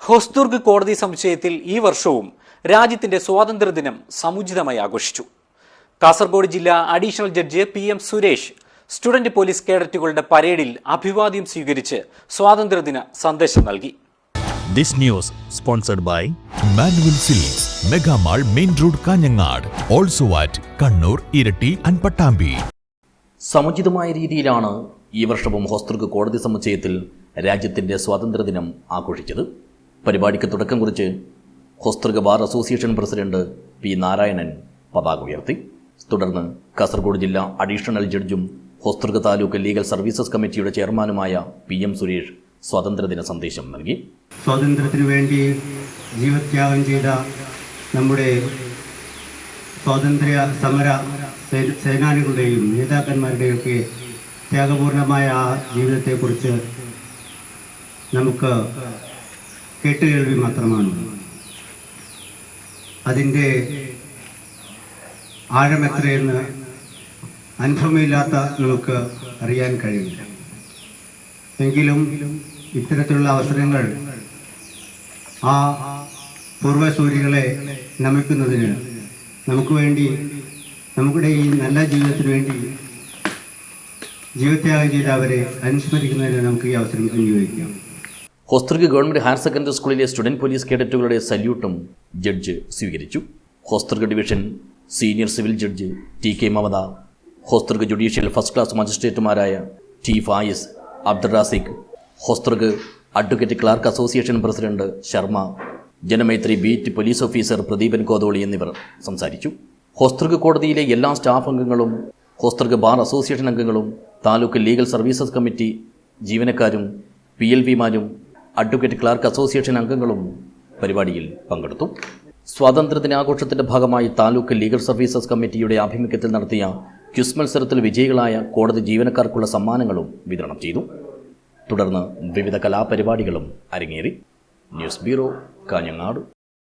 ഹൊസ്ദുർഗ് കോടതി സമുച്ചയത്തിൽ ഈ വർഷവും രാജ്യത്തിന്റെ സ്വാതന്ത്ര്യദിനം സമുചിതമായി ആഘോഷിച്ചു. കാസർഗോഡ് ജില്ലാ additional judge PM Suresh student police കേഡറ്റുകളുടെ പരേഡിൽ അഭിവാദ്യം സ്വീകരിച്ച് സ്വാതന്ത്ര്യദിന സന്ദേശം നൽകി. This news sponsored by Manual Silks, Mega Mall, Main Road, Kanyanad, also at Kannur, Irati and Pattambi. സമുചിതമായ രീതിയിലാണ് ഈ വർഷവും ഹൊസ്ദുർഗ് കോടതി സമുച്ചയത്തിൽ രാജ്യത്തിന്റെ സ്വാതന്ത്ര്യദിനം ആഘോഷിച്ചത്. പരിപാടിക്ക് തുടക്കം കുറിച്ച് Hosdurg bar association president P. Narayanan പതാക ഉയർത്തി. തുടർന്ന് കാസർഗോഡ് ജില്ലാ അഡീഷണൽ ജഡ്ജും ഹൊസ്ദുർഗ് താലൂക്ക് ലീഗൽ സർവീസസ് കമ്മിറ്റിയുടെ ചെയർമാനുമായ PM സുരേഷ് സ്വാതന്ത്ര്യദിന സന്ദേശം നൽകി. സ്വാതന്ത്ര്യത്തിനു വേണ്ടി ജീവത്യാഗം ചെയ്ത നമ്മുടെ സ്വാതന്ത്ര്യ സമര സേനാനികളുടെയും നേതാക്കന്മാരുടെയൊക്കെ ത്യാഗപൂർണമായ ആ ജീവിതത്തെക്കുറിച്ച് നമുക്ക് കേട്ടുകേൾവി മാത്രമാണ്. അതിൻ്റെ ആഴമെത്രയെന്ന് അനുഭവമില്ലാത്ത നമുക്ക് അറിയാൻ കഴിയില്ല. എങ്കിലും ഇത്തരത്തിലുള്ള അവസരങ്ങൾ ആ പൂർവ്വസൂരികളെ നമിക്കുന്നതിന് നമുക്ക് വേണ്ടി നമ്മുടെ ഈ നല്ല ജീവിതത്തിന് വേണ്ടി ജീവത്യാഗം ചെയ്ത അവരെ അനുസ്മരിക്കുന്നതിന് നമുക്ക് ഈ അവസരം വിനിയോഗിക്കാം. ഹൊസ്ദുർഗ് ഗവൺമെന്റ് ഹയർ സെക്കൻഡറി സ്കൂളിലെ സ്റ്റുഡന്റ് പോലീസ് കേഡറ്റുകളുടെ സല്യൂട്ടും ജഡ്ജ് സ്വീകരിച്ചു. Hosdurg division senior civil judge TK Mamata, Hosdurg judicial first class മജിസ്ട്രേറ്റുമാരായ T. Fayis, Abdul Rasiq, Hosdurg advocate clerk association president Sharma, Janamaithri beat police officer Pradeepan Kotholi എന്നിവർ സംസാരിച്ചു. ഹൊസ്ദുർഗ് കോടതിയിലെ എല്ലാ സ്റ്റാഫ് അംഗങ്ങളും, ഹൊസ്ദുർഗ് ബാർ അസോസിയേഷൻ അംഗങ്ങളും, താലൂക്ക് ലീഗൽ സർവീസസ് കമ്മിറ്റി ജീവനക്കാരും, PLVമാരും, അഡ്വക്കേറ്റ് ക്ലാർക്ക് അസോസിയേഷൻ അംഗങ്ങളും പരിപാടിയിൽ പങ്കെടുത്തു. സ്വാതന്ത്ര്യദിനാഘോഷത്തിന്റെ ഭാഗമായി താലൂക്ക് ലീഗൽ സർവീസസ് കമ്മിറ്റിയുടെ ആഭിമുഖ്യത്തിൽ നടത്തിയ ക്വിസ് മത്സരത്തിൽ വിജയികളായ കോടതി ജീവനക്കാർക്കുള്ള സമ്മാനങ്ങളും വിതരണം ചെയ്തു. തുടർന്ന് വിവിധ കലാപരിപാടികളും അരങ്ങേറി. News bureau, Kanhangad.